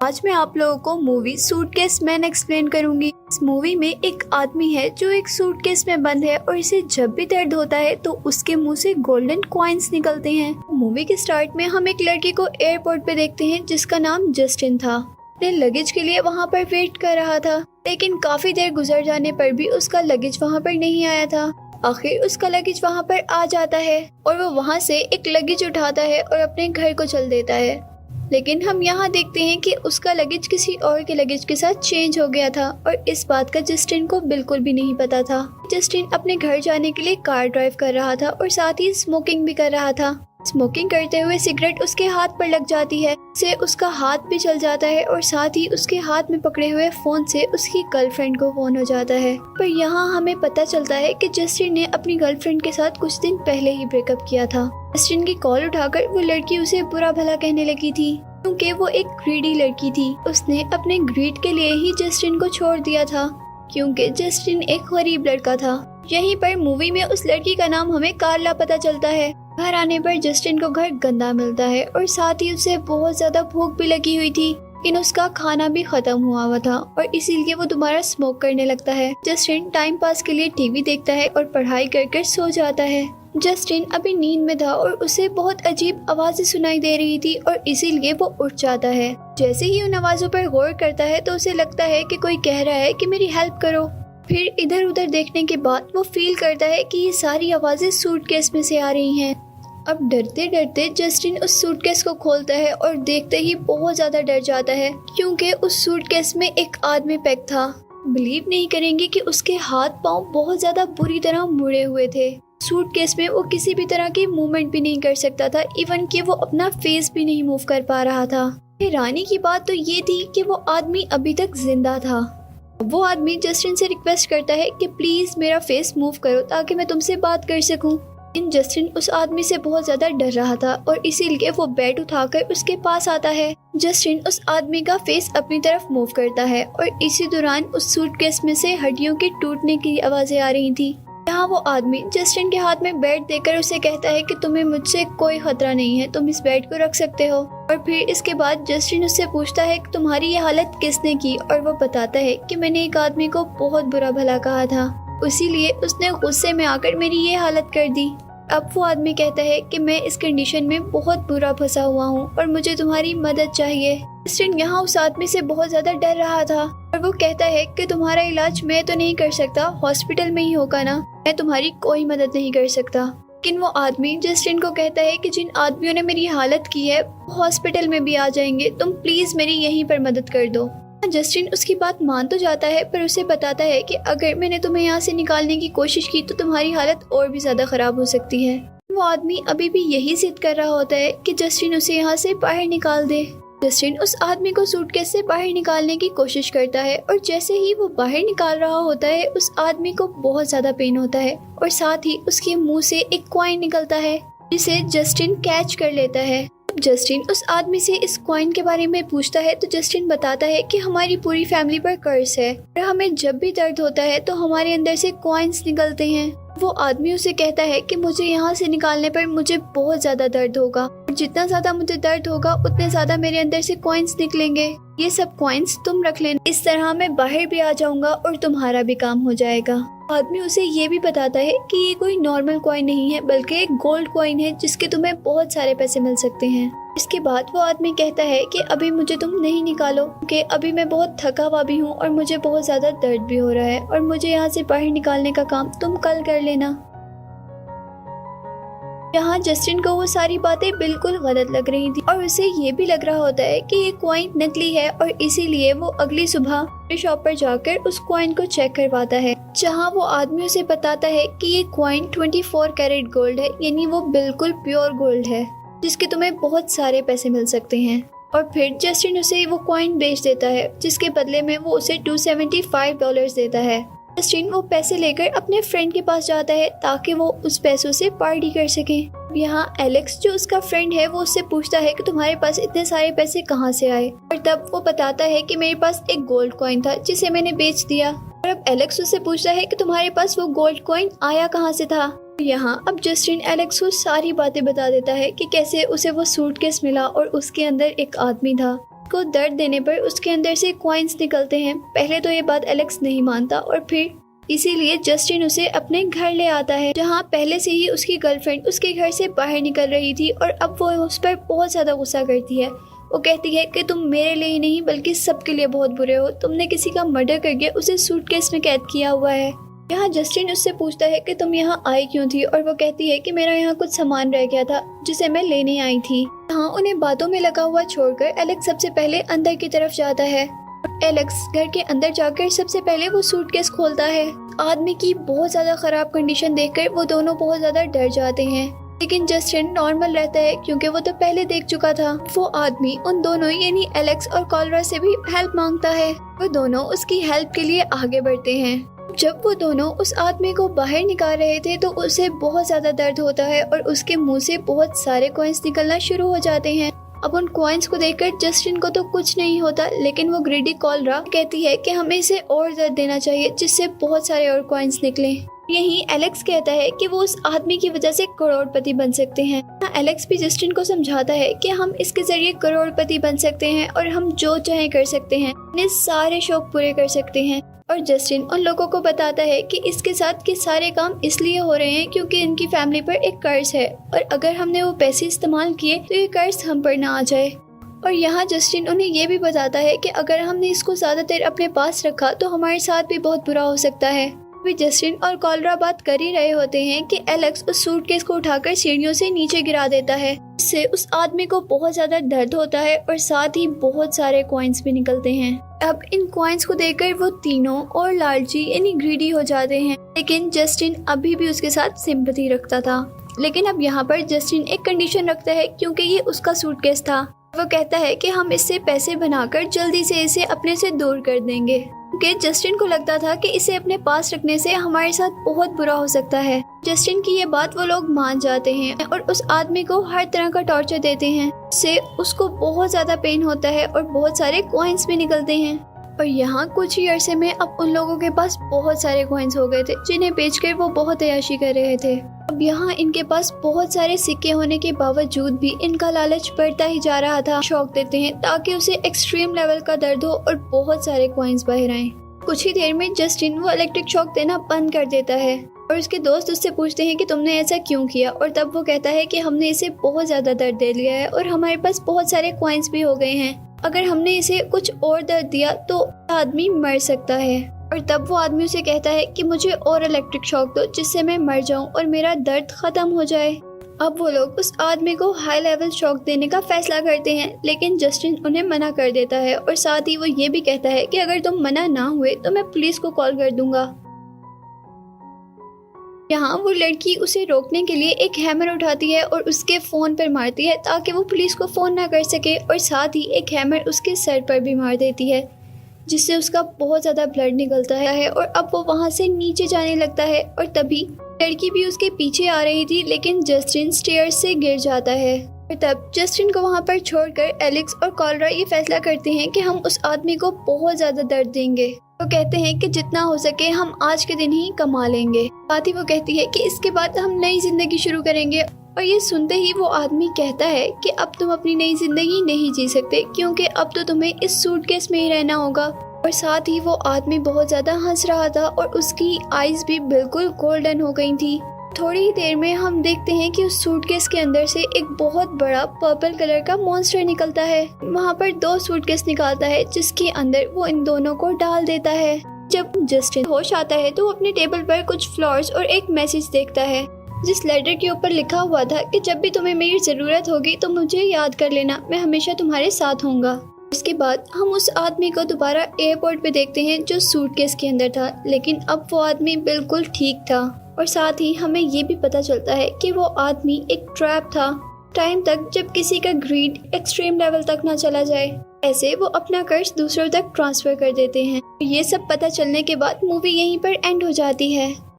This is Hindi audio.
आज मैं आप लोगों को मूवी सूटकेस मैन एक्सप्लेन करूंगी। इस मूवी में एक आदमी है जो एक सूटकेस में बंद है और इसे जब भी दर्द होता है तो उसके मुंह से गोल्डन कॉइन्स निकलते हैं। मूवी के स्टार्ट में हम एक लड़के को एयरपोर्ट पे देखते हैं जिसका नाम जस्टिन था। अपने लगेज के लिए वहाँ पर वेट कर रहा था, लेकिन काफी देर गुजर जाने पर भी उसका लगेज वहाँ पर नहीं आया था। आखिर उसका लगेज वहाँ पर आ जाता है और वो वहाँ से एक लगेज उठाता है और अपने घर को चल देता है। लेकिन हम यहाँ देखते हैं कि उसका लगेज किसी और के लगेज के साथ चेंज हो गया था और इस बात का जस्टिन को बिल्कुल भी नहीं पता था। जस्टिन अपने घर जाने के लिए कार ड्राइव कर रहा था और साथ ही स्मोकिंग भी कर रहा था। स्मोकिंग करते हुए सिगरेट उसके हाथ पर लग जाती है, से उसका हाथ भी चल जाता है और साथ ही उसके हाथ में पकड़े हुए फोन से उसकी गर्लफ्रेंड को फोन हो जाता है। पर यहाँ हमें पता चलता है कि जस्टिन ने अपनी गर्लफ्रेंड के साथ कुछ दिन पहले ही ब्रेकअप किया था। जस्टिन की कॉल उठाकर वो लड़की उसे बुरा भला कहने लगी थी क्योंकि वो एक ग्रीडी लड़की थी। उसने अपने ग्रीड के लिए ही जस्टिन को छोड़ दिया था क्योंकि जस्टिन एक गरीब लड़का था। यहीं पर मूवी में उस लड़की का नाम हमें कार्ला पता चलता है। घर आने पर जस्टिन को घर गंदा मिलता है और साथ ही उसे बहुत ज्यादा भूख भी लगी हुई थी, लेकिन उसका खाना भी खत्म हुआ था और इसीलिए वो दोबारा स्मोक करने लगता है। जस्टिन टाइम पास के लिए टीवी देखता है और पढ़ाई कर सो जाता है। जस्टिन अभी नींद में था और उसे बहुत अजीब आवाजें सुनाई दे रही थी और इसीलिए वो उठ जाता है। जैसे ही उन आवाजों पर गौर करता है तो उसे लगता है कि कोई कह रहा है कि मेरी हेल्प करो। फिर इधर उधर देखने के बाद वो फील करता है कि ये सारी आवाजें सूटकेस में से आ रही हैं। अब डरते डरते जस्टिन उस सूटकेस को खोलता है और देखते ही बहुत ज्यादा डर जाता है क्योंकि उस सूटकेस में एक आदमी पैक था। बिलीव नहीं करेंगे कि उसके हाथ पांव बहुत ज्यादा बुरी तरह मुड़े हुए थे। सूटकेस में वो किसी भी तरह की मूवमेंट भी नहीं कर सकता था, इवन कि वो अपना फेस भी नहीं मूव कर पा रहा था। हैरानी की बात तो ये थी कि वो आदमी अभी तक जिंदा था। वो आदमी जस्टिन से रिक्वेस्ट करता है कि प्लीज मेरा फेस मूव करो ताकि मैं तुमसे बात कर सकूं। लेकिन जस्टिन उस आदमी से बहुत ज्यादा डर रहा था और इसीलिए वो बेड उठाकर उसके पास आता है। जस्टिन उस आदमी का फेस अपनी तरफ मूव करता है और इसी दौरान उस सूटकेस में से हड्डियों के टूटने की आवाजें आ रही थी। यहाँ वो आदमी जस्टिन के हाथ में बेड देकर उसे कहता है कि तुम्हें मुझसे कोई खतरा नहीं है, तुम इस बेड को रख सकते हो। और फिर इसके बाद जस्टिन उससे पूछता है कि तुम्हारी ये हालत किसने की, और वो बताता है कि मैंने एक आदमी को बहुत बुरा भला कहा था, इसीलिए उसने गुस्से में आकर मेरी ये हालत कर दी। अब वो आदमी कहता है कि मैं इस कंडीशन में बहुत बुरा फंसा हुआ हूँ और मुझे तुम्हारी मदद चाहिए। जस्टिन यहाँ उस आदमी से बहुत ज्यादा डर रहा था और वो कहता है कि तुम्हारा इलाज मैं तो नहीं कर सकता, हॉस्पिटल में ही होगा ना, मैं तुम्हारी कोई मदद नहीं कर सकता। लेकिन वो आदमी जस्टिन को कहता है कि जिन आदमियों ने मेरी हालत की है वो हॉस्पिटल में भी आ जाएंगे, तुम प्लीज मेरी यहीं पर मदद कर दो। जस्टिन उसकी बात मान तो जाता है पर उसे बताता है कि अगर मैंने तुम्हें यहाँ से निकालने की कोशिश की तो तुम्हारी हालत और भी ज्यादा खराब हो सकती है। वो आदमी अभी भी यही जिद कर रहा होता है कि जस्टिन उसे यहाँ से बाहर निकाल दे। जस्टिन उस आदमी को सूटकेस से बाहर निकालने की कोशिश करता है और जैसे ही वो बाहर निकाल रहा होता है उस आदमी को बहुत ज्यादा पेन होता है और साथ ही उसके मुंह से एक कॉइन निकलता है जिसे जस्टिन कैच कर लेता है। जस्टिन उस आदमी से इस कॉइन के बारे में पूछता है तो जस्टिन बताता है कि हमारी पूरी फैमिली पर कर्ज है और हमें जब भी दर्द होता है तो हमारे अंदर से कॉइन्स निकलते हैं। वो आदमी उसे कहता है कि मुझे यहाँ से निकालने पर मुझे बहुत ज्यादा दर्द होगा और जितना ज्यादा मुझे दर्द होगा उतने ज्यादा मेरे अंदर से कॉइन्स निकलेंगे, ये सब कॉइन्स तुम रख लेना, इस तरह मैं बाहर भी आ जाऊंगा और तुम्हारा भी काम हो जाएगा। आदमी उसे ये भी बताता है कि ये कोई नॉर्मल कॉइन नहीं है बल्कि एक गोल्ड कॉइन है जिसके तुम्हें बहुत सारे पैसे मिल सकते हैं। इसके बाद वो आदमी कहता है कि अभी मुझे तुम नहीं निकालो क्योंकि अभी मैं बहुत थका हुआ भी हूँ और मुझे बहुत ज्यादा दर्द भी हो रहा है और मुझे यहाँ से बाहर निकालने का काम तुम कल कर लेना। यहाँ जस्टिन को वो सारी बातें बिल्कुल गलत लग रही थी और उसे ये भी लग रहा होता है कि ये कॉइन नकली है और इसीलिए वो अगली सुबह शॉप पर जाकर उस कॉइन को चेक करवाता है, जहाँ वो आदमी उसे बताता है कि ये कॉइन 24 कैरेट गोल्ड है, यानी वो बिल्कुल प्योर गोल्ड है जिसके तुम्हें बहुत सारे पैसे मिल सकते हैं। और फिर जस्टिन उसे वो कॉइन बेच देता है जिसके बदले में वो उसे $275 देता है। जस्टिन वो पैसे लेकर अपने फ्रेंड के पास जाता है ताकि वो उस पैसों से पार्टी कर सके। यहाँ एलेक्स जो उसका फ्रेंड है वो उससे पूछता है कि तुम्हारे पास इतने सारे पैसे कहाँ से आए, और तब वो बताता है कि मेरे पास एक गोल्ड कॉइन था जिसे मैंने बेच दिया। और अब एलेक्स उससे पूछता है कि तुम्हारे पास वो गोल्ड कॉइन आया कहाँ से था। यहाँ अब जस्टिन एलेक्स को सारी बातें बता देता है कि कैसे उसे वो सूटकेस मिला और उसके अंदर एक आदमी था को दर्द देने पर उसके अंदर से कॉइन्स निकलते हैं। पहले तो ये बात एलेक्स नहीं मानता और फिर इसीलिए जस्टिन उसे अपने घर ले आता है, जहाँ पहले से ही उसकी गर्लफ्रेंड उसके घर से बाहर निकल रही थी और अब वो उस पर बहुत ज्यादा गुस्सा करती है। वो कहती है कि तुम मेरे लिए ही नहीं बल्कि सबके लिए बहुत बुरे हो, तुमने किसी का मर्डर करके उसे सूटकेस में कैद किया हुआ है। यहाँ जस्टिन उससे पूछता है कि तुम यहाँ आई क्यों थी, और वो कहती है कि मेरा यहाँ कुछ सामान रह गया था जिसे मैं लेने आई थी। यहाँ उन्हें बातों में लगा हुआ छोड़कर एलेक्स सबसे पहले अंदर की तरफ जाता है। एलेक्स घर के अंदर जाकर सबसे पहले वो सूटकेस खोलता है। आदमी की बहुत ज्यादा खराब कंडीशन देखकर वो दोनों बहुत ज्यादा डर जाते हैं, लेकिन जस्टिन नॉर्मल रहता है क्योंकि वो तो पहले देख चुका था। वो आदमी उन दोनों यानी एलेक्स और कॉलरा से भी हेल्प मांगता है। वो दोनों उसकी हेल्प के लिए आगे बढ़ते हैं। जब वो दोनों उस आदमी को बाहर निकाल रहे थे तो उसे बहुत ज्यादा दर्द होता है और उसके मुंह से बहुत सारे कॉइन्स निकलना शुरू हो जाते हैं। अब उन कॉइन्स को देखकर जस्टिन को तो कुछ नहीं होता, लेकिन वो ग्रीडी कॉलरा कहती है कि हमें इसे और दर्द देना चाहिए जिससे बहुत सारे और कॉइन्स निकले। यही एलेक्स कहता है कि वो उस आदमी की वजह से करोड़पति बन सकते हैं। एलेक्स भी जस्टिन को समझाता है कि हम इसके जरिए करोड़पति बन सकते हैं और हम जो चाहे कर सकते हैं, अपने सारे शौक पूरे कर सकते हैं। और जस्टिन उन लोगों को बताता है कि इसके साथ के सारे काम इसलिए हो रहे हैं क्योंकि इनकी फैमिली पर एक कर्ज है और अगर हमने वो पैसे इस्तेमाल किए तो ये कर्ज हम पर ना आ जाए। और यहाँ जस्टिन उन्हें ये भी बताता है कि अगर हमने इसको ज्यादा देर अपने पास रखा तो हमारे साथ भी बहुत बुरा हो सकता है। अभी जस्टिन और कॉलरा बात कर ही रहे होते हैं कि एलेक्स उस सूटकेस को उठाकर सीढ़ियों से नीचे गिरा देता है, जिससे उस आदमी को बहुत ज्यादा दर्द होता है और साथ ही बहुत सारे कॉइन्स भी निकलते हैं। अब इन कॉइन्स को देखकर वो तीनों और लालची यानी ग्रीडी हो जाते हैं, लेकिन जस्टिन अभी भी उसके साथ सिंपैथी रखता था। लेकिन अब यहाँ पर जस्टिन एक कंडीशन रखता है क्योंकि ये उसका सूटकेस था। वो कहता है कि हम इससे पैसे बनाकर जल्दी से इसे अपने से दूर कर देंगे, क्योंकि जस्टिन को लगता था कि इसे अपने पास रखने से हमारे साथ बहुत बुरा हो सकता है। जस्टिन की ये बात वो लोग मान जाते हैं और उस आदमी को हर तरह का टॉर्चर देते हैं, इससे उसको बहुत ज्यादा पेन होता है और बहुत सारे कॉइन्स भी निकलते हैं। और यहाँ कुछ ही अरसे में अब उन लोगों के पास बहुत सारे कॉइन्स हो गए थे जिन्हें बेचकर वो बहुत अय्याशी कर रहे थे। अब यहाँ इनके पास बहुत सारे सिक्के होने के बावजूद भी इनका लालच बढ़ता ही जा रहा था। शौक देते हैं ताकि उसे एक्सट्रीम लेवल का दर्द हो और बहुत सारे कॉइन्स बाहर आए। कुछ ही देर में जस्टिन वो इलेक्ट्रिक शॉक देना बंद कर देता है और उसके दोस्त उससे पूछते हैं कि तुमने ऐसा क्यों किया, और तब वो कहता है कि हमने इसे बहुत ज्यादा दर्द दे लिया है और हमारे पास बहुत सारे कॉइन्स भी हो गए हैं। अगर हमने इसे कुछ और दर्द दिया तो आदमी मर सकता है। और तब वो आदमी उसे कहता है कि मुझे और इलेक्ट्रिक शॉक दो जिससे मैं मर जाऊं और मेरा दर्द खत्म हो जाए। अब वो लोग उस आदमी को हाई लेवल शॉक देने का फैसला करते हैं, लेकिन जस्टिन उन्हें मना कर देता है और साथ ही वो ये भी कहता है कि अगर तुम मना ना हुए तो मैं पुलिस को कॉल कर दूंगा। यहाँ वो लड़की उसे रोकने के लिए एक हैमर उठाती है और उसके फोन पर मारती है ताकि वो पुलिस को फोन ना कर सके, और साथ ही एक हैमर उसके सर पर भी मार देती है जिससे उसका बहुत ज्यादा ब्लड निकलता है। और अब वो वहाँ से नीचे जाने लगता है और तभी लड़की भी उसके पीछे आ रही थी, लेकिन जस्टिन स्टेयर्स से गिर जाता है। और तब जस्टिन को वहाँ पर छोड़कर एलेक्स और कॉलरा ये फैसला करते हैं कि हम उस आदमी को बहुत ज्यादा दर्द देंगे। वो कहते हैं कि जितना हो सके हम आज के दिन ही कमा लेंगे। साथ ही वो कहती है कि इसके बाद हम नई जिंदगी शुरू करेंगे। और ये सुनते ही वो आदमी कहता है कि अब तुम अपनी नई जिंदगी नहीं जी सकते क्योंकि अब तो तुम्हें इस सूटकेस में ही रहना होगा। और साथ ही वो आदमी बहुत ज्यादा हंस रहा था और उसकी आईज भी बिल्कुल गोल्डन हो गई थी। थोड़ी ही देर में हम देखते हैं कि उस सूटकेस के अंदर से एक बहुत बड़ा पर्पल कलर का मॉन्स्टर निकलता है। वहाँ पर 2 सूटकेस निकालता है जिसके अंदर वो इन दोनों को डाल देता है। जब जस्टिन होश आता है तो वो अपने टेबल पर कुछ फ्लावर्स और एक मैसेज देखता है जिस लेटर के ऊपर लिखा हुआ था कि जब भी तुम्हें मेरी जरूरत होगी तो मुझे याद कर लेना, मैं हमेशा तुम्हारे साथ होऊंगा। इसके बाद हम उस आदमी को दोबारा एयरपोर्ट पे देखते हैं जो सूटकेस के अंदर था, लेकिन अब वो आदमी बिल्कुल ठीक था। और साथ ही हमें ये भी पता चलता है कि वो आदमी एक ट्रैप था, टाइम तक जब किसी का ग्रीड एक्सट्रीम लेवल तक ना चला जाए। ऐसे वो अपना कर्ज दूसरों तक ट्रांसफर कर देते हैं। ये सब पता चलने के बाद मूवी यहीं पर एंड हो जाती है।